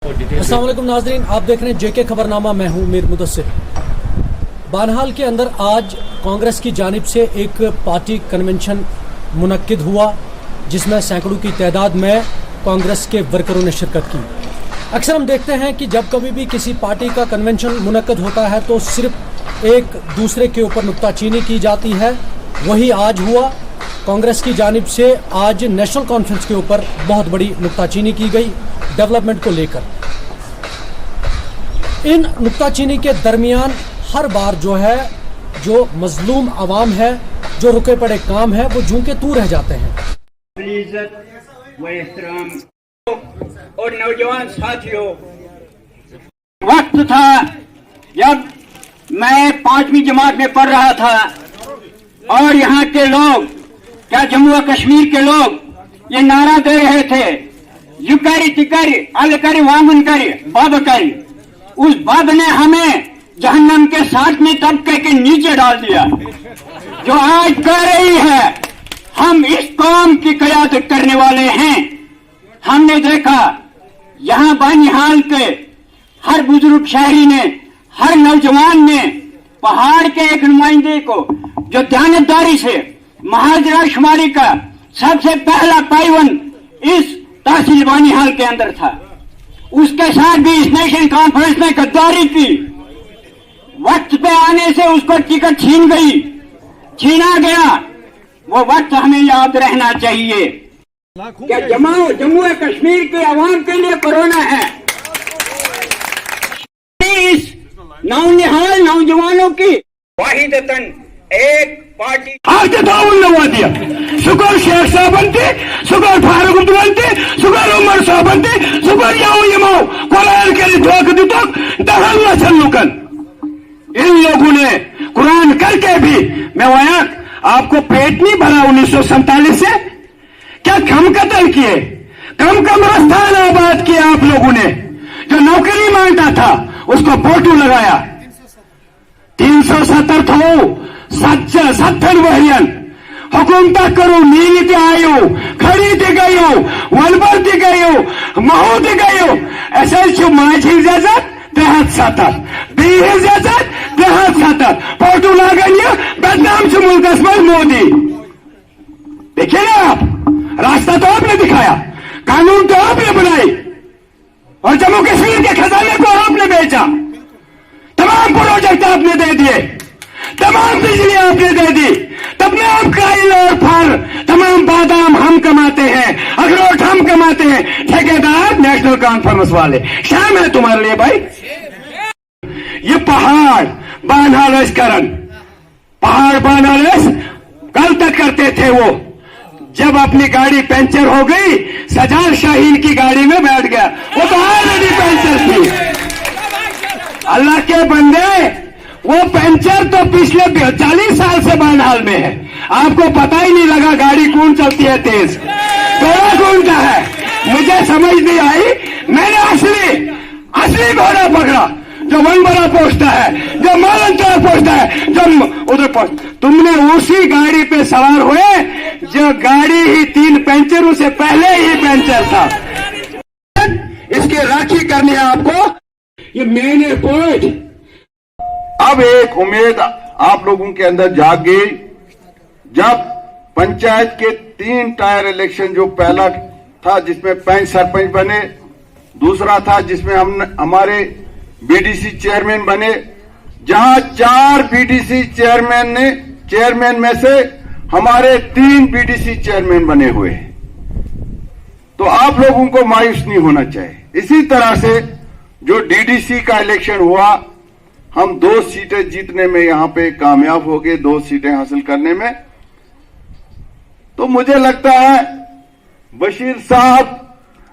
अस्सलाम वालेकुम नाज़रीन, आप देख रहे हैं जेके खबरनामा। मैं हूं मीर मुदस्सिर। बानहाल के अंदर आज कांग्रेस की जानिब से एक पार्टी कन्वेंशन मुनक्किद हुआ, जिसमें सैकड़ों की तादाद में कांग्रेस के वर्करों ने शिरकत की। अक्सर हम देखते हैं कि जब कभी भी किसी पार्टी का कन्वेंशन मुनक्किद होता है तो सिर्फ एक दूसरे के ऊपर नुक्ताचीनी की जाती है। वही आज हुआ। कांग्रेस की जानिब से आज नेशनल कॉन्फ्रेंस के ऊपर बहुत बड़ी नुक्ताचीनी की गई डेवलपमेंट को लेकर। इन नुक्ताचीनी के दरमियान हर बार जो मजलूम आवाम है, जो रुके पड़े काम है, वो जूं के तू रह जाते हैं। और नौजवान साथियों, वक्त था जब मैं 5वीं जमात में पढ़ रहा था और यहाँ के लोग, क्या जम्मू और कश्मीर के लोग, ये नारा दे रहे थे, युकारी तिकारी अलकारी वामनकारी बाबकारी। उस बाब ने हमें जहन्नम के 7वें तबके के नीचे डाल दिया। जो आज कह रही है हम इस कौम की क़यादत करने वाले हैं। हमने देखा यहाँ बानिहाल के हर बुजुर्ग शहरी ने, हर नौजवान ने पहाड़ के एक नुमाइंदे को जो दयानतदारी से महाजरा शुमारी का सबसे पहला पाइबंद इस तहसील बानिहाल के अंदर था, उसके साथ भी इस नेशनल कॉन्फ्रेंस ने गद्दारी की। वक्त पे आने से उसको टिकट छीना गया। वो वक्त हमें याद रहना चाहिए। क्या जम्मू और कश्मीर के अवाम के लिए कोरोना है? इस नौनिहाल नौजवानों की वाहिदतन एक पार्टी आज ताउन नवा दिया। सुगर शेख साहब बनते, सुगर फारूक बनते, सुगर उमर साहब बनते, सुगर याओ यमाओ कुरान के धोख दितोक दहल न चलुकन। इन लोगों ने कुरान करके भी मैं वहां आपको पेट नहीं भरा 1947 से। क्या कम कत्ल किए, कम कब्रिस्तान आबाद किए आप लोगों ने। जो नौकरी मांगता था उसको फोटो लगाया। 370 थो 70 वहरियन हुकूमत करो, नीति आयो, खड़ी दी गयो, वलबर दी गयो, महू दी गयो। ऐसे माझी इजाजत 73 बी इजाजत 73 फोटो लगाइए बदनाम से मुल्क में मोदी। देखिए ना आप, रास्ता तो आपने दिखाया, कानून तो आपने बनाई और जम्मू कश्मीर के खजाने को आपने बेचा। तमाम प्रोजेक्ट आपने दे दिए, तमाम बिजली आपने दे दी, तमाम काइल और फर, तमाम बादाम हम कमाते हैं, अखरोट हम कमाते हैं, ठेकेदार नेशनल कॉन्फ्रेंस वाले। शाम है तुम्हारे लिए भाई। ये पहाड़ बानहालेस पहाड़ बानहालेस कल तक करते थे। वो जब अपनी गाड़ी पंचर हो गई, सजाद शाहीन की गाड़ी में बैठ गया। वो तो ऑलरेडी पंचर थी। अल्लाह के बंदे, वो पंचर तो पिछले 40 साल से बानहाल में है। आपको पता ही नहीं लगा गाड़ी कौन चलती है तेज, घोड़ा कौन का है, मुझे समझ नहीं आई। मैंने असली घोड़ा पकड़ा, जो वनबरा पहुंचता है, जो मालंचौर पहुंचता है, जो उधर पहुंच। तुमने उसी गाड़ी पे सवार हुए जो गाड़ी ही 3 पंचरों से पहले ही पंचर था। इसकी राखी करनी है आपको। ये मेन पॉइंट। अब एक उम्मीद आप लोगों के अंदर जाग गई जब पंचायत के 3 टायर इलेक्शन, जो पहला था जिसमें 5 सरपंच बने, दूसरा था जिसमें हमारे बीडीसी चेयरमैन बने, जहां 4 बीडीसी चेयरमैन में से हमारे 3 बीडीसी चेयरमैन बने हुए। तो आप लोगों को मायूस नहीं होना चाहिए। इसी तरह से जो डीडीसी का इलेक्शन हुआ, हम 2 सीटें जीतने में यहां पे कामयाब हो गए, 2 सीटें हासिल करने में। तो मुझे लगता है बशीर साहब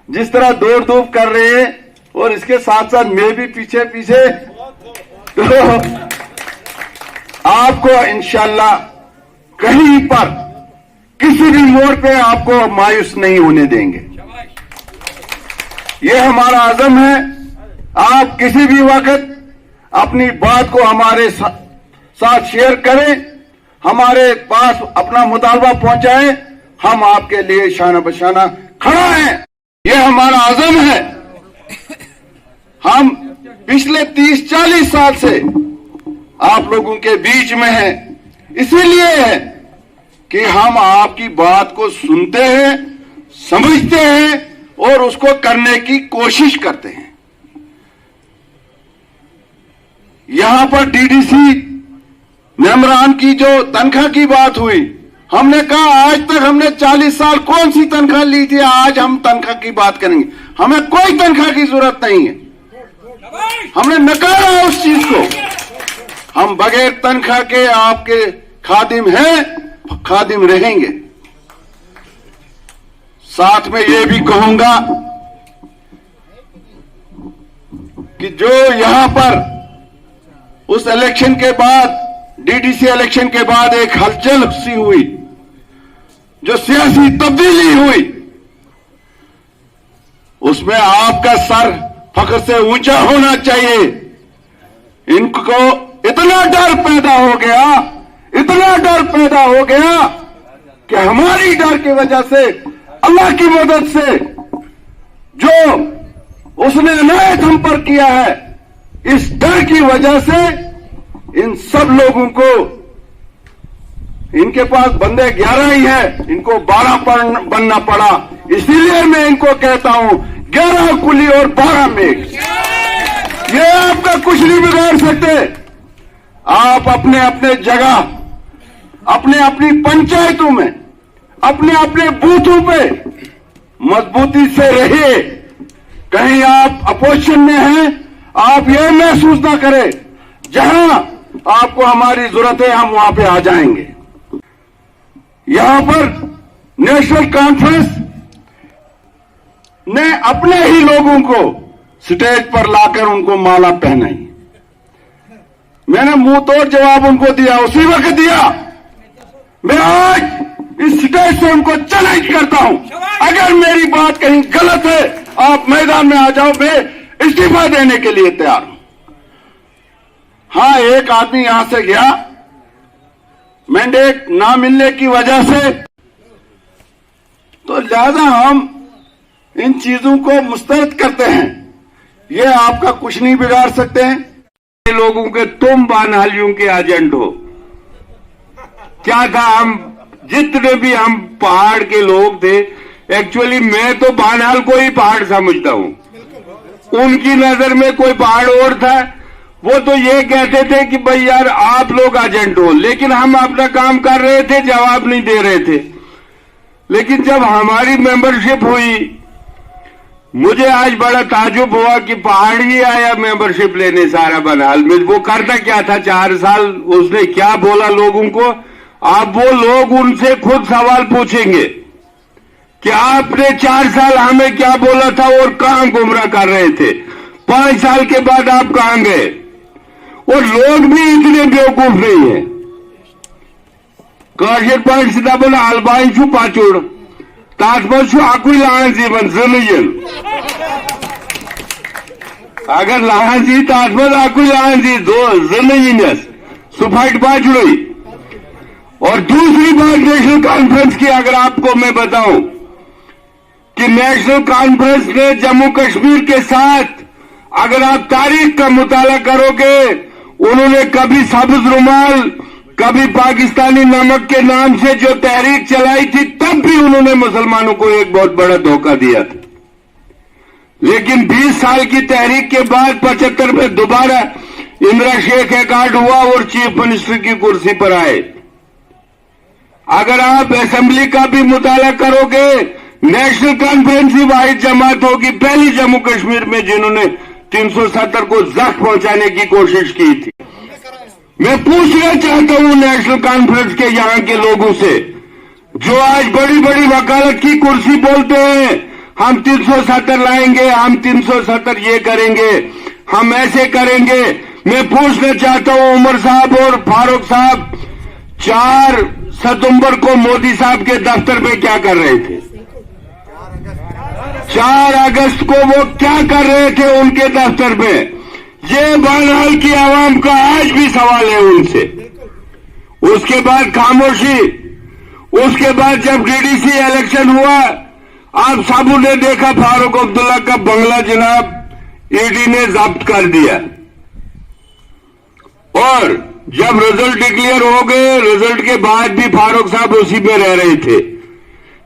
जिस तरह दौड़ धूप कर रहे हैं और इसके साथ साथ मैं भी पीछे तो आपको इंशाल्लाह कहीं पर किसी भी मोड़ पे आपको मायूस नहीं होने देंगे। ये हमारा आज़म है। आप किसी भी वक्त अपनी बात को हमारे साथ शेयर करें, हमारे पास अपना मुतालबा पहुंचाएं, हम आपके लिए शाना बशाना खड़ा हैं। ये हमारा आज़म है। हम पिछले 30-40 साल से आप लोगों के बीच में हैं, इसीलिए है कि हम आपकी बात को सुनते हैं, समझते हैं और उसको करने की कोशिश करते हैं। यहां पर डीडीसी मेंबरान की जो तनख्वाह की बात हुई, हमने कहा आज तक हमने 40 साल कौन सी तनख्वाह ली थी, आज हम तनख्वाह की बात करेंगे। हमें कोई तनख्वाह की जरूरत नहीं है, हमने नकारा उस चीज को। हम बगैर तनख्वाह के आपके खादिम हैं, खादिम रहेंगे। साथ में ये भी कहूंगा कि जो यहां पर उस इलेक्शन के बाद, डीडीसी इलेक्शन के बाद एक हलचल सी हुई, जो सियासी तब्दीली हुई, उसमें आपका सर फख्र से ऊंचा होना चाहिए। इनको इतना डर पैदा हो गया, इतना डर पैदा हो गया कि हमारी डर की वजह से, अल्लाह की मदद से जो उसने इनायत हम पर किया है, इस डर की वजह से इन सब लोगों को, इनके पास बंदे 11 ही है, इनको 12 बनना पड़ा। इसीलिए मैं इनको कहता हूं 11 कुली और 12 मेघ। ये आपका कुछ नहीं बिगाड़ सकते। आप अपने अपने जगह, अपने अपनी पंचायतों में, अपने अपने बूथों पे मजबूती से रहिए। कहीं आप अपोजिशन में हैं, आप ये महसूस ना करें, जहां आपको हमारी जरूरत है हम वहां पे आ जाएंगे। यहां पर नेशनल कॉन्फ्रेंस ने अपने ही लोगों को स्टेज पर लाकर उनको माला पहनाई। मैंने मुंह तोड़ जवाब उनको दिया, उसी वक्त दिया। मैं आज इस स्टेज से उनको चैलेंज करता हूं, अगर मेरी बात कहीं गलत है आप मैदान में आ जाओ, मैं इस्तीफा देने के लिए तैयार हूं। हां, एक आदमी यहां से गया मैंडेट ना मिलने की वजह से, तो लिहाजा हम इन चीजों को मुस्तरद करते हैं। ये आपका कुछ नहीं बिगाड़ सकते हैं। लोगों के तुम बानहालियों के एजेंट हो। क्या था, हम जितने भी हम पहाड़ के लोग थे, एक्चुअली मैं तो बानहाल को ही पहाड़ समझता हूं। उनकी नजर में कोई पहाड़ और था। वो तो ये कहते थे कि भाई यार आप लोग एजेंट हो, लेकिन हम अपना काम कर रहे थे, जवाब नहीं दे रहे थे। लेकिन जब हमारी मेंबरशिप हुई, मुझे आज बड़ा ताजुब हुआ कि पहाड़ ही आया मेंबरशिप लेने सारा बनहाल में। वो करता क्या था 4 साल, उसने क्या बोला लोगों को। आप वो लोग उनसे खुद सवाल पूछेंगे कि आपने 4 साल हमें क्या बोला था और कहां गुमराह कर रहे थे। 5 साल के बाद आप कहां गए। और लोग भी इतने बेवकूफ नहीं है। काशिर पांच सीधा बोला अलबाइन छू पाचुड़ ताजमहल छू आकुई लाहन जीवन जिंदगी। अगर लाहन जी ताजमहल आकुई लाहन जी दो जिंदगी सुफाइट पाचुड़ी। और दूसरी बात नेशनल कॉन्फ्रेंस की अगर आपको मैं बताऊं कि नेशनल कॉन्फ्रेंस ने जम्मू कश्मीर के साथ, अगर आप तारीख का मुताला करोगे, उन्होंने कभी सब्ज रुमाल, कभी पाकिस्तानी नमक के नाम से जो तहरीक चलाई थी, तब भी उन्होंने मुसलमानों को एक बहुत बड़ा धोखा दिया था। लेकिन 20 साल की तहरीक के बाद 75 में दोबारा इंदिरा शेख अकार्ड हुआ और चीफ मिनिस्टर की कुर्सी पर आए। अगर आप असेंबली का भी मुताला करोगे, नेशनल कॉन्फ्रेंस ही वाहिद जमात होगी पहली जम्मू कश्मीर में जिन्होंने 370 को जख्म पहुंचाने की कोशिश की थी। मैं पूछना चाहता हूं नेशनल कॉन्फ्रेंस के यहां के लोगों से, जो आज बड़ी बड़ी वकालत की कुर्सी बोलते हैं, हम 370 लाएंगे, हम 370 ये करेंगे, हम ऐसे करेंगे। मैं पूछना चाहता हूं उमर साहब और फारूक साहब, 4 सितंबर को मोदी साहब के दफ्तर में क्या कर रहे थे? 4 अगस्त को वो क्या कर रहे थे उनके दफ्तर में? ये बनहाल की आवाम का आज भी सवाल है उनसे। उसके बाद खामोशी। उसके बाद जब डीडीसी इलेक्शन हुआ, आप सबों ने देखा फारूक अब्दुल्ला का बंगला जनाब ईडी ने जब्त कर दिया। और जब रिजल्ट डिक्लेयर हो गए, रिजल्ट के बाद भी फारूक साहब उसी पे रह रहे थे।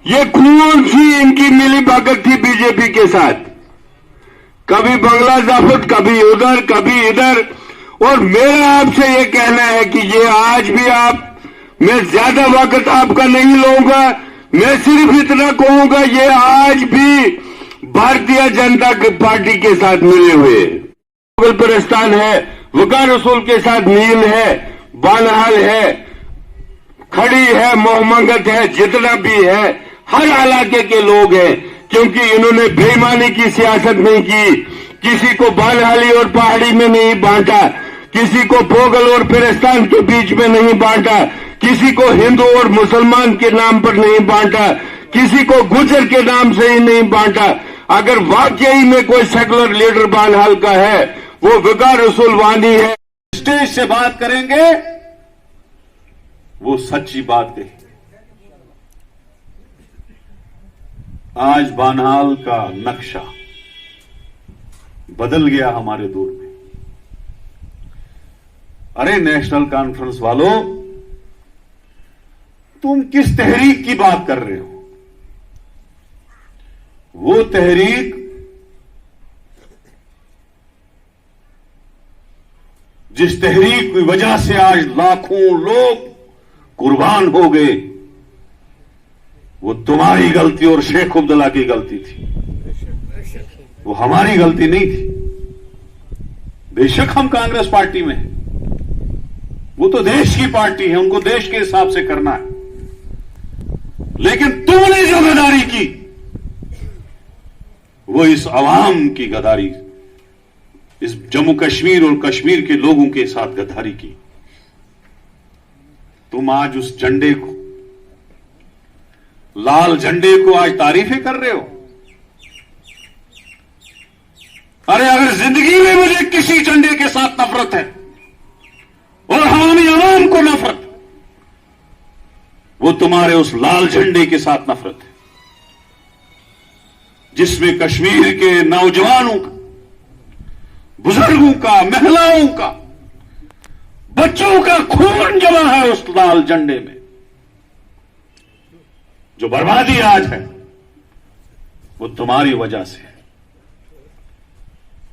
ये कौन सी इनकी मिली भगत थी बीजेपी के साथ? कभी बंगला जाफत, कभी उधर, कभी इधर। और मेरा आपसे ये कहना है कि ये आज भी मैं ज्यादा वक्त आपका नहीं लूंगा, मैं सिर्फ इतना कहूंगा, ये आज भी भारतीय जनता पार्टी के साथ मिले हुए मुगलपरिस्तान है, वकार रसूल के साथ मील है, बानहाल है, खड़ी है, मोहम्मद है, जितना भी है, हर इलाके के लोग हैं। क्योंकि इन्होंने बेईमानी की सियासत नहीं की, किसी को बानहाली और पहाड़ी में नहीं बांटा, किसी को पोगल और फिरिस्तान के बीच में नहीं बांटा, किसी को हिंदू और मुसलमान के नाम पर नहीं बांटा, किसी को गुजर के नाम से ही नहीं बांटा। अगर वाकई में कोई सेकुलर लीडर बानहाल का है, वो वकार रसूल वानी है। स्टेज से बात करेंगे, वो सच्ची बात कही। आज बानहाल का नक्शा बदल गया हमारे दौर में। अरे नेशनल कॉन्फ्रेंस वालों, तुम किस तहरीक की बात कर रहे हो? वो तहरीक जिस तहरीक की वजह से आज लाखों लोग कुर्बान हो गए, वो तुम्हारी गलती और शेख अब्दुल्ला की गलती थी, वो हमारी गलती नहीं थी। बेशक हम कांग्रेस पार्टी में हैं, वो तो देश की पार्टी है, उनको देश के हिसाब से करना है। लेकिन तुमने जो गद्दारी की, वो इस अवाम की गद्दारी, इस जम्मू कश्मीर और कश्मीर के लोगों के साथ गद्दारी की। तुम आज उस झंडे को, लाल झंडे को आज तारीफें कर रहे हो। अरे अगर जिंदगी में मुझे किसी झंडे के साथ नफरत है और हमारी आवाम को नफरत, वो तुम्हारे उस लाल झंडे के साथ नफरत है, जिसमें कश्मीर के नौजवानों का, बुजुर्गों का, महिलाओं का, बच्चों का खून जमा है उस लाल झंडे में। जो बर्बादी आज है, वो तुम्हारी वजह से है।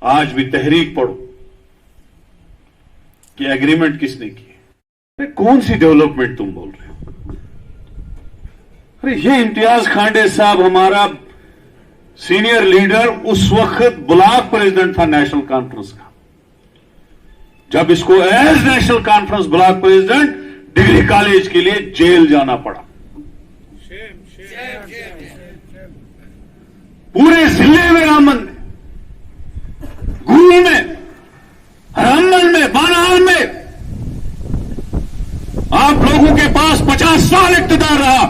आज भी तहरीक पढ़ो कि एग्रीमेंट किसने की। अरे कौन सी डेवलपमेंट तुम बोल रहे हो? अरे ये इम्तियाज खांडे साहब हमारा सीनियर लीडर, उस वक्त ब्लॉक प्रेसिडेंट था नेशनल कॉन्फ्रेंस का, जब इसको as national conference block president degree college के लिए जेल जाना पड़ा। पूरे जिले में रामन में, गुरु में, रामन में, बानहाल में आप लोगों के पास 50 साल इख्तियार रहा।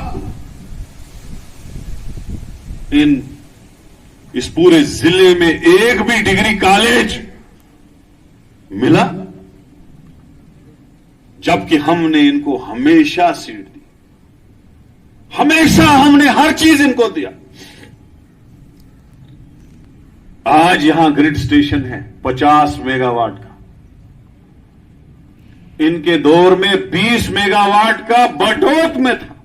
इस पूरे जिले में एक भी डिग्री कॉलेज मिला? जबकि हमने इनको हमेशा सीट दी, हमेशा हमने हर चीज इनको दिया। आज यहां ग्रिड स्टेशन है 50 मेगावाट का, इनके दौर में 20 मेगावाट का बटोत में था,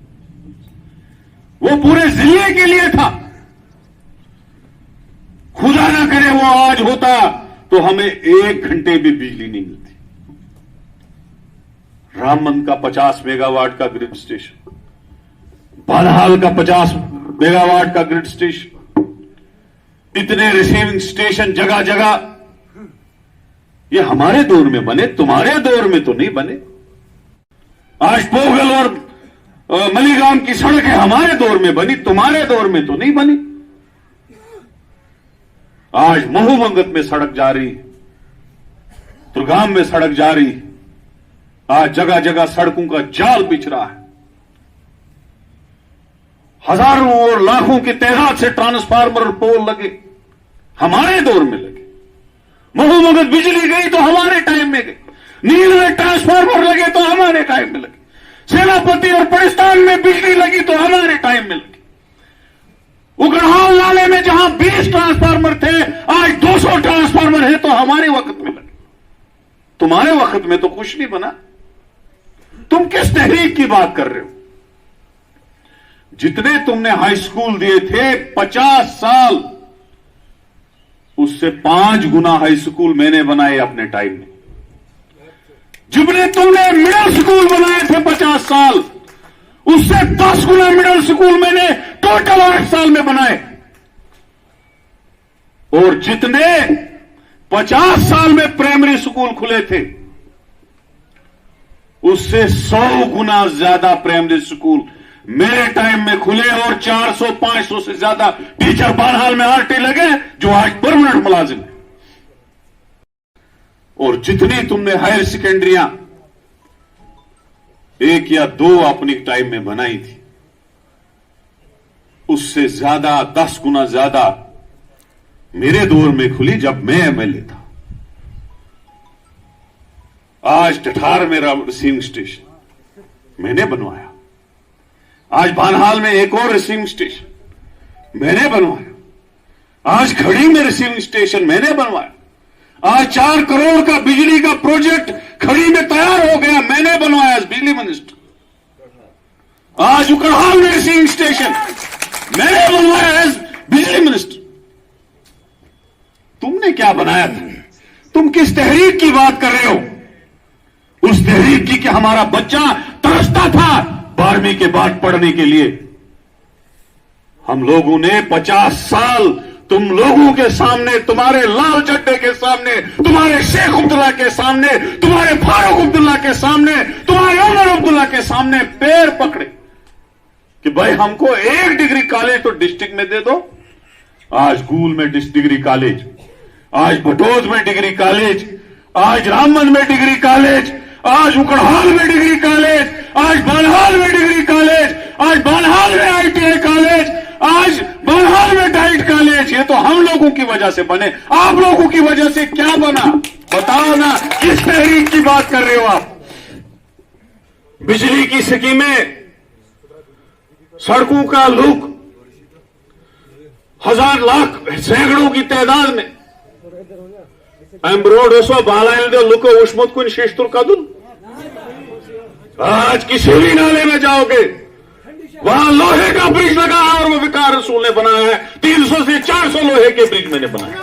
वो पूरे जिले के लिए था। खुदा ना करे वो आज होता तो हमें 1 घंटे भी बिजली नहीं मिलती। रामबन का 50 मेगावाट का ग्रिड स्टेशन, बानहाल का 50 मेगावाट का ग्रिड स्टेशन, इतने रिसीविंग स्टेशन जगह जगह, ये हमारे दौर में बने, तुम्हारे दौर में तो नहीं बने। आज पोगल और मलीगांव की सड़कें हमारे दौर में बनी, तुम्हारे दौर में तो नहीं बनी। आज महूमंगत में सड़क जा रही, तुरगाम में सड़क जा रही, आज जगह जगह सड़कों का जाल बिछ रहा है। हजारों और लाखों की तादाद से ट्रांसफार्मर और पोल लगे, हमारे दौर में लगे। महूमंगत बिजली गई तो हमारे टाइम में गई, नील में ट्रांसफार्मर लगे तो हमारे टाइम में लगे, सेनापति और पाकिस्तान में बिजली लगी तो हमारे टाइम में लगी। उगड़हाल नाले में जहां 20 ट्रांसफार्मर थे, आज 200 ट्रांसफार्मर हमारे वक्त में लगे। तुम्हारे वक्त में तो कुछ नहीं बना। तुम किस तहरीक की बात कर रहे हो? जितने तुमने हाई स्कूल दिए थे 50 साल, उससे 5 गुना हाई स्कूल मैंने बनाए अपने टाइम में। जितने तुमने मिडिल स्कूल बनाए थे 50 साल, उससे 10 गुना मिडिल स्कूल मैंने टोटल 8 साल में बनाए। और जितने 50 साल में प्राइमरी स्कूल खुले थे, उससे 100 गुना ज्यादा प्राइमरी स्कूल मेरे टाइम में खुले और 400-500 से ज्यादा टीचर बहरहाल में आरटी लगे जो आज परमानेंट मुलाजिम है। और जितनी तुमने हायर सेकेंडरियां 1 या 2 अपनी टाइम में बनाई थी, उससे ज्यादा 10 गुना ज्यादा मेरे दौर में खुली जब मैं एमएलए था। आज ठठार मेरा रिसीविंग स्टेशन मैंने बनवाया। आज बानहाल में एक और रिसीविंग स्टेशन मैंने बनवाया। आज खड़ी में रिसीविंग स्टेशन मैंने बनवाया। आज 4 करोड़ का बिजली का प्रोजेक्ट खड़ी में तैयार हो गया, मैंने बनवाया एज बिजली मिनिस्टर। आज उकड़हाल में रिसीविंग स्टेशन मैंने बनवाया एज बिजली मिनिस्टर। तुमने क्या बनाया था? तुम किस तहरीक की बात कर रहे हो? उस तहरीक की कि हमारा बच्चा तरसता था 12वीं के बाद पढ़ने के लिए। हम लोगों ने 50 साल तुम लोगों के सामने, तुम्हारे लाल चड्डे के सामने, तुम्हारे शेख अब्दुल्ला के सामने, तुम्हारे फारूक अब्दुल्ला के सामने, तुम्हारे उमर अब्दुल्ला के सामने पैर पकड़े कि भाई हमको 1 डिग्री कॉलेज तो डिस्ट्रिक्ट में दे दो। आज गूल में डिग्री कॉलेज, आज भटोद में डिग्री कॉलेज, आज रामबन में डिग्री कॉलेज, आज उकड़हाल में डिग्री कॉलेज, आज बानहाल में डिग्री कॉलेज, आज बानहाल में आईटीआई कॉलेज, आज बानहाल में डाइट कॉलेज। ये तो हम लोगों की वजह से बने। आप लोगों की वजह से क्या बना? बताओ ना, किस तहरीक की बात कर रहे हो आप? बिजली की स्कीमें, सड़कों का लुक, 1000 लाख सैकड़ों की तादाद में रोड बालाइल लुक उष्मत कुन शिशतुल कदुल। आज किसी भी नाले में जाओगे, वहां लोहे का ब्रिज लगा है और वो विकार रसूल ने बनाया है। 300 से 400 लोहे के ब्रिज मैंने बनाया।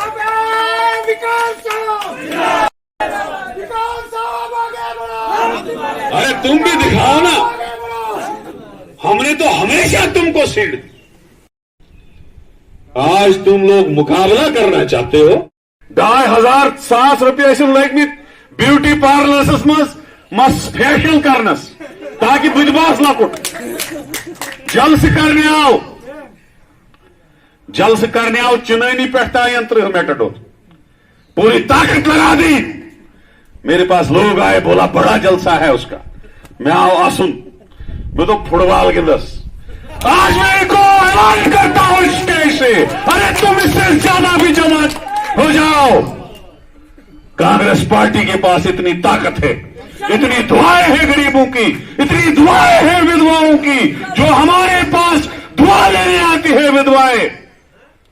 अरे तुम भी दिखाओ ना, हमने तो हमेशा तुमको सीट दी। आज तुम लोग मुकाबला करना चाहते हो। 2500 रुपये लाइक में ब्यूटी पार्लर मस फेशियल करनस ताकि बुझबास लकुट जल्द से करने आओ चुनैनी पेटा यंत्र मेटडो पूरी ताकत लगा दी। मेरे पास लोग आए, बोला बड़ा जलसा है उसका। मैं आओ आसुन, मैं तो फुटबॉल के 10 आज मेरे को ऐलान करता हूं स्टेज से, अरे तुम इससे ज्यादा भी जमा हो जाओ। कांग्रेस पार्टी के पास इतनी ताकत है, इतनी दुआएं हैं गरीबों की, इतनी दुआएं हैं विधवाओं की, जो हमारे पास दुआ लेने आती है विधवाएं।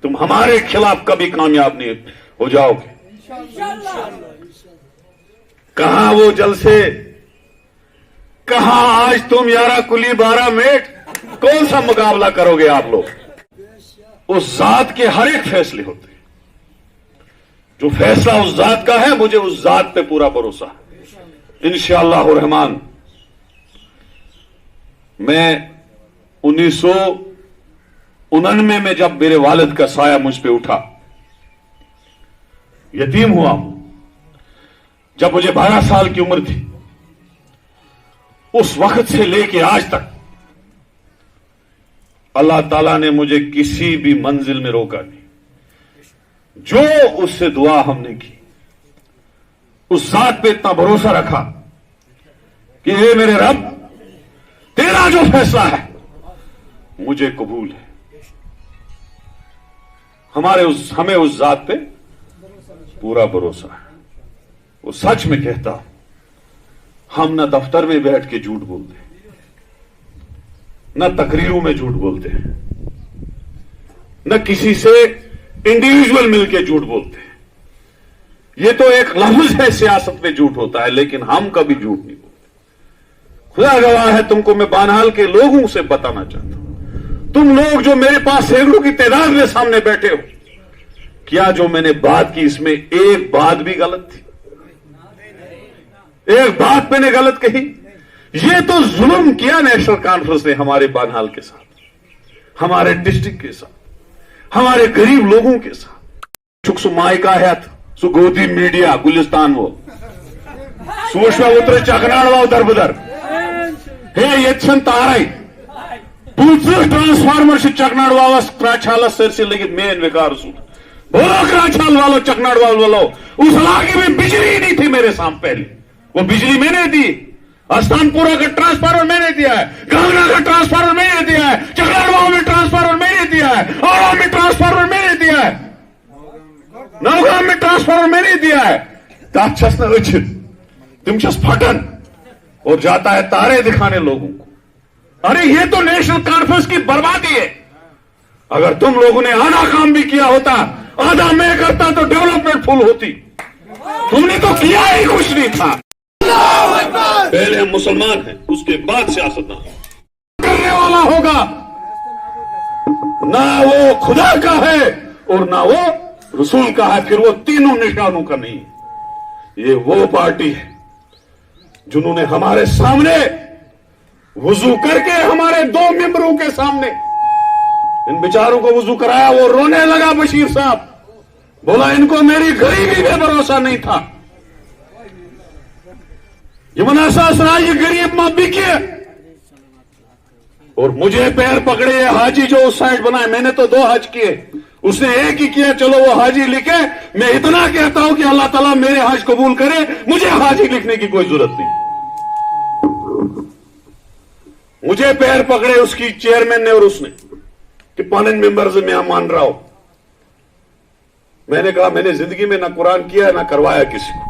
तुम हमारे खिलाफ कभी कामयाब नहीं हो जाओगे। कहां वो जलसे, कहां आज तुम 11 कुली 12 मिनट, कौन सा मुकाबला करोगे आप लोग? उस जात के हर एक फैसले होते हैं। जो फैसला उस जात का है, मुझे उस जात पे पूरा भरोसा है इंशाअल्लाह रहमान। मैं 1999 में जब मेरे वालिद का साया मुझ पे उठा, यतीम हुआ हूं, जब मुझे 12 साल की उम्र थी, उस वक्त से लेके आज तक अल्लाह ताला ने मुझे किसी भी मंजिल में रोका नहीं। जो उससे दुआ हमने की, उस जात पे इतना भरोसा रखा कि हे मेरे रब, तेरा जो फैसला है मुझे कबूल है। हमें उस जात पे पूरा भरोसा है। वो सच में कहता हूं, हम न दफ्तर में बैठ के झूठ बोलते, न तकरीरों में झूठ बोलते हैं, न किसी से इंडिविजुअल मिलके झूठ बोलते हैं। ये तो एक लफ्ज है, सियासत में झूठ होता है, लेकिन हम कभी झूठ नहीं बोलते। खुदा गवाह है, तुमको मैं बानहाल के लोगों से बताना चाहता हूं, तुम लोग जो मेरे पास सैकड़ों की तादाद में सामने बैठे हो, क्या जो मैंने बात की इसमें एक बात भी गलत थी? एक बात मैंने गलत कही? ये तो जुल्म किया नेशनल कॉन्फ्रेंस ने हमारे बानहाल के साथ, हमारे डिस्ट्रिक्ट के साथ, हमारे गरीब लोगों के साथ। चुक सु मायका है सु गोदी मीडिया गुलिस्तान वो सूक्ष्म उतर चकनाड़ दरबदर हे यन तारई ट्रांसफार्मर से चकनाड़ वावस क्राचाल सरसे लगित मेन विकार सूट बोलो क्राचाल वालों, चकनाड़ वालों, उस इलाके में बिजली नहीं थी मेरे सामने पहले, वो बिजली मैंने दी। अस्थानपुरा का ट्रांसफार्मर मैंने दिया है, गांगना का ट्रांसफार्मर मैंने दिया है, चकनाड़वाव में ट्रांसफार्मर मैंने दिया है, औरा में ट्रांसफार्मर मैंने दिया है, नौगाम में ट्रांसफार्मर मैंने दिया है। ताक्षस न उचित तुमचस फटन और जाता है तारे दिखाने लोगों को। अरे ये तो नेशनल कॉन्फ्रेंस की बर्बादी है। अगर तुम लोगों ने आधा काम भी किया होता, आधा मैं करता, तो डेवलपमेंट फुल होती। तुमने तो किया ही कुछ नहीं था। पहले हम मुसलमान हैं, उसके बाद सियासतदान करने वाला होगा। ना वो खुदा का है और ना वो रसूल का है, फिर वो तीनों निशानों का नहीं। ये वो पार्टी है जिन्होंने हमारे सामने वुजू करके, हमारे 2 मेंबरों के सामने इन बेचारों को वुजू कराया। वो रोने लगा बशीर साहब, बोला इनको मेरी गरीबी पे भरोसा नहीं था। ये मनासास राज गरीब मां बिके और मुझे पैर पकड़े हाजी जो उस साइड बनाए। मैंने तो 2 हज किए, उसने एक ही किया। चलो वो हाजी लिखे, मैं इतना कहता हूं कि अल्लाह ताला मेरे हज कबूल करे, मुझे हाजी लिखने की कोई जरूरत नहीं। मुझे पैर पकड़े उसकी चेयरमैन ने और उसने कि 5 मेंबर से मैं मान रहा हूं। मैंने कहा मैंने जिंदगी में ना कुरान किया ना करवाया किसी को,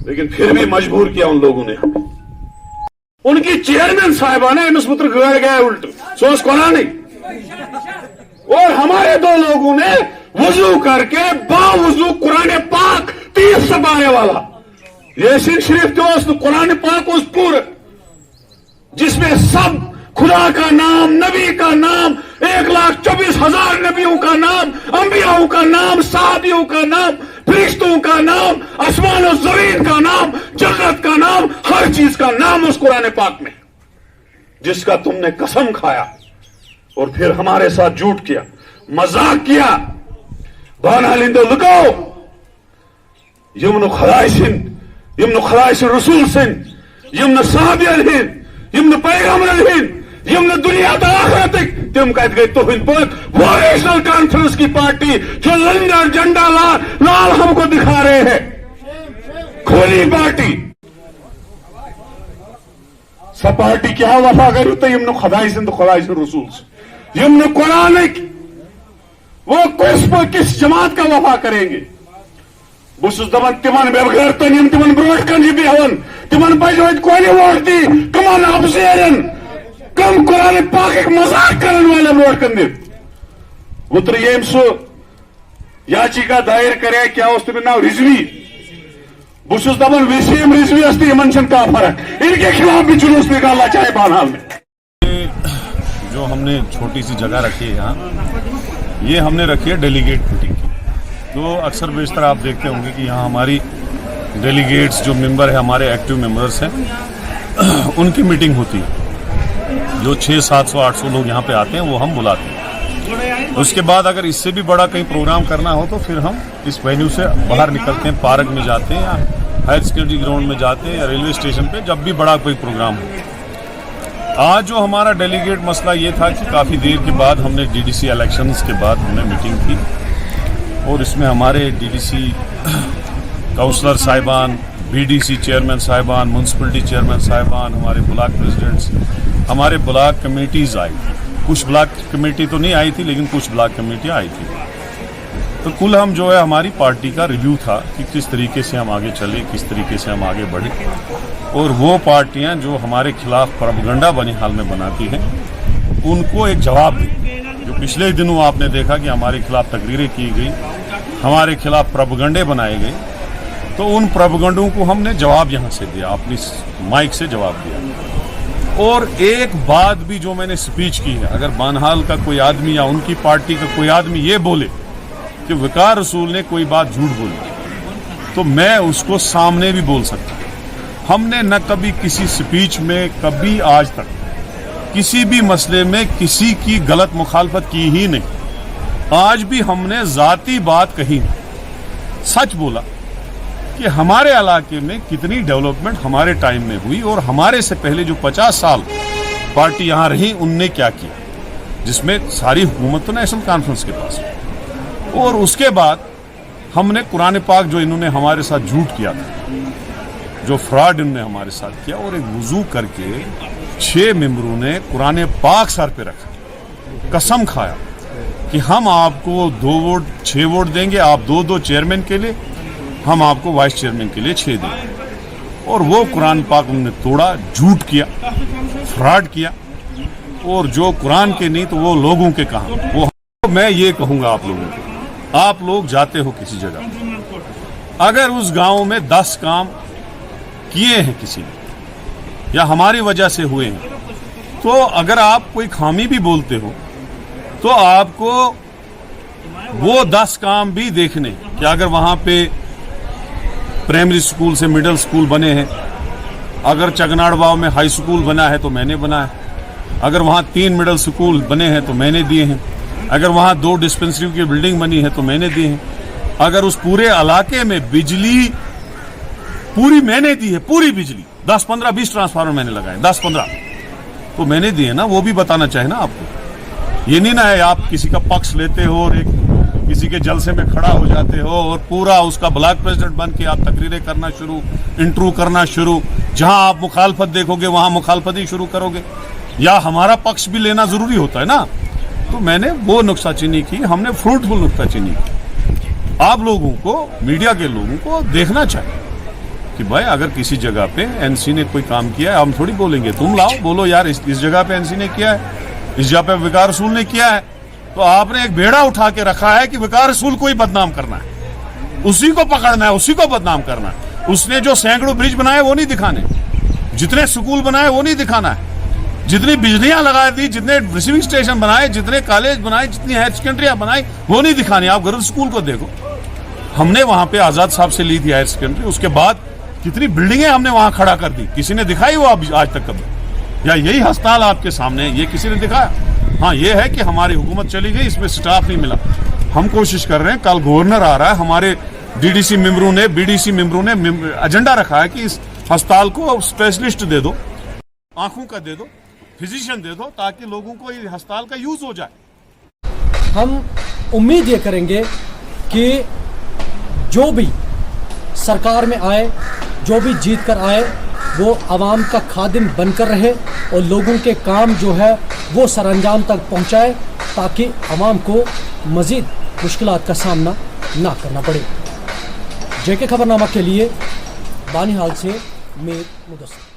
लेकिन फिर भी मजबूर किया उन लोगों ने। उनकी चेयरमैन साहिबा ने मुत्र घर गए उल्ट सोच कुरान नहीं, और हमारे 2 लोगों ने वजू करके बावजू कुरान पाक 30 पारे वाला यासीन शरीफ जो कुरान पाक उस पूरे जिसमें सब खुदा का नाम, नबी का नाम, 1,24,000 नबियों का नाम, अंबियाओं का नाम, साहबियों का नाम, फरिश्तों का नाम, आसमान और जमीन का नाम, जन्नत का नाम, हर चीज का नाम उस कुरान पाक में, जिसका तुमने कसम खाया और फिर हमारे साथ झूठ किया, मजाक किया। बानहालिंदो लुकाओ यमन खलाइसिन, यमन खलाइसिन रसूल सिन, यमन साहबियन, यमन पैगंबरन, यमन दुनिया तक आखिरत तुम कह गए। तो वो नेशनल कॉन्फ्रेंस की पार्टी जो लंदन झंडा लाल हमको दिखा रहे हैं, खोली पार्टी सब पार्टी क्या वफा करूं तो यमन खलाइसिन तो खलाइसिन रसूल से, यमन कुरान वो किस जमात का वफा करेंगे? बहुत दपान तिमन बेगर तन तिमन ब्रोट कन भी हवन तिमन पज कोई वोट दी कमन अफसरन कम कुरान पाक मजाक करने वाले वोट कन उतर यम सो याचिका दायर करे क्या उस तमें नाव रिजवी बहुत दपान वसीम रिजवी इन का फर्क, इनके खिलाफ भी जुलूस निकालना चाहे बानहाल में। जो हमने छोटी सी जगह रखी है यहाँ, ये हमने रखी है डेलीगेट मीटिंग की। तो अक्सर बेशतर आप देखते होंगे कि यहाँ हमारी डेलीगेट्स जो मेंबर है, हमारे एक्टिव मेंबर्स हैं, उनकी मीटिंग होती है। जो 600-700-800 लोग यहाँ पे आते हैं वो हम बुलाते हैं। उसके बाद अगर इससे भी बड़ा कहीं प्रोग्राम करना हो तो फिर हम इस वेन्यू से बाहर निकलते हैं, पार्क में जाते हैं या हायर सेकेंडरी ग्राउंड में जाते हैं या रेलवे स्टेशन पे, जब भी बड़ा कोई प्रोग्राम हो। आज जो हमारा डेलीगेट मसला ये था कि काफ़ी देर के बाद हमने डीडीसी इलेक्शंस के बाद हमने मीटिंग की और इसमें हमारे डीडीसी काउंसलर साहिबान, बीडीसी चेयरमैन साहिबान, म्यूनसिपलिटी चेयरमैन साहिबान, हमारे ब्लॉक प्रेसिडेंट्स, हमारे ब्लॉक कमेटीज़ आई थी। कुछ ब्लॉक कमेटी तो नहीं आई थी लेकिन कुछ ब्लॉक कमेटियाँ आई थी। तो कुल हम जो है हमारी पार्टी का रिव्यू था कि किस तरीके से हम आगे चले, किस तरीके से हम आगे बढ़े, और वो पार्टियां जो हमारे खिलाफ प्रोपेगेंडा बनिहाल में बनाती हैं उनको एक जवाब दें। जो पिछले दिनों आपने देखा कि हमारे खिलाफ तकरीरें की गई, हमारे खिलाफ प्रोपेगेंडे बनाए गए, तो उन प्रोपेगेंडों को हमने जवाब यहाँ से दिया, अपनी माइक से जवाब दिया। और एक बात भी जो मैंने स्पीच की है, अगर बानहाल का कोई आदमी या उनकी पार्टी का कोई आदमी ये बोले कि वकार रसूल ने कोई बात झूठ बोली, तो मैं उसको सामने भी बोल सकता हूँ। हमने न कभी किसी स्पीच में, कभी आज तक किसी भी मसले में किसी की गलत मुखालफत की ही नहीं। आज भी हमने जाती बात कही, सच बोला कि हमारे इलाके में कितनी डेवलपमेंट हमारे टाइम में हुई और हमारे से पहले जो 50 साल पार्टी यहाँ रही उनने क्या किया, जिसमें सारी हुकूमत तो नेशनल कॉन्फ्रेंस के पास। और उसके बाद हमने कुरान पाक जो इन्होंने हमारे साथ झूठ किया था, जो फ्रॉड इन्होंने हमारे साथ किया, और एक वुजू करके 6 मेंबरों ने कुरान पाक सर पे रखा, कसम खाया कि हम आपको 2 वोट 6 वोट देंगे, आप 2-2 चेयरमैन के लिए, हम आपको वाइस चेयरमैन के लिए 6 देंगे। और वो कुरान पाक उन्होंने तोड़ा, झूठ किया, फ्रॉड किया, और जो कुरान के नहीं तो वो लोगों के कहा। वो मैं ये कहूंगा आप लोगों को, आप लोग जाते हो किसी जगह, अगर उस गांव में 10 काम किए हैं किसी ने या हमारी वजह से हुए हैं, तो अगर आप कोई खामी भी बोलते हो तो आपको वो 10 काम भी देखने कि अगर वहां पे प्राइमरी स्कूल से मिडिल स्कूल बने हैं, अगर चगनाड़बाव में हाई स्कूल बना है तो मैंने बनाया, अगर वहां 3 मिडिल स्कूल बने हैं तो मैंने दिए हैं, अगर वहां 2 डिस्पेंसरी की बिल्डिंग बनी है तो मैंने दी है, अगर उस पूरे इलाके में बिजली पूरी मैंने दी है, पूरी बिजली 10, 15, 20 ट्रांसफार्मर मैंने लगाए, 10, 15 तो मैंने दिए ना, वो भी बताना चाहिए ना आपको। ये नहीं ना है आप किसी का पक्ष लेते हो और एक किसी के जलसे में खड़ा हो जाते हो और पूरा उसका ब्लॉक प्रेसिडेंट बन के आप तकरीरें करना शुरू, इंटरव्यू करना शुरू, जहां आप मुखालफत देखोगे वहां मुखालफत ही शुरू करोगे, या हमारा पक्ष भी लेना जरूरी होता है ना। तो मैंने वो नुक्ताचीनी की, हमने फ्रूटफुल नुक्ताचीनी की। आप लोगों को, मीडिया के लोगों को देखना चाहिए कि भाई अगर किसी जगह पे एनसी ने कोई काम किया है, हम थोड़ी बोलेंगे तुम लाओ बोलो यार इस जगह पे एनसी ने किया है, इस जगह पे वकार रसूल ने किया है। तो आपने एक बेड़ा उठा के रखा है कि वकार रसूल को ही बदनाम करना है, उसी को पकड़ना है, उसी को बदनाम करना है। उसने जो सैकड़ों ब्रिज बनाए वो नहीं दिखाने, जितने स्कूल बनाए वो नहीं दिखाना है, जितनी बिजलियां लगा दी, जितने रिसीविंग स्टेशन बनाए, जितने कॉलेज बनाए, जितनी हायर सेकेंडरियां बनाई वो नहीं दिखानी। आप गर्ल्स स्कूल को देखो, हमने वहां पे आजाद साहब से ली थी हायर सेकेंडरी, उसके बाद कितनी बिल्डिंगें हमने वहां खड़ा कर दी, किसी ने दिखाई वो आज तक कभी? या यही अस्पताल आपके सामने है, ये किसी ने दिखाया? हाँ, ये है कि हमारी हुकूमत चली गई, इसमें स्टाफ नहीं मिला। हम कोशिश कर रहे हैं, कल गवर्नर आ रहा है, हमारे डीडीसी मेंबरों ने, बीडीसी मेंबरों ने एजेंडा रखा है कि इस अस्पताल को स्पेशलिस्ट दे दो, आंखों का दे दो, फिजिशियन दे दो, ताकि लोगों को इस अस्पताल का यूज हो जाए। हम उम्मीद ये करेंगे कि जो भी सरकार में आए, जो भी जीत कर आए, वो आवाम का खादिम बनकर रहे और लोगों के काम जो है वो सरअंजाम तक पहुंचाए, ताकि आवाम को मज़ीद मुश्किलात का सामना ना करना पड़े। जेके खबरनामा के लिए बानिहाल से मीर मुदस्सिर।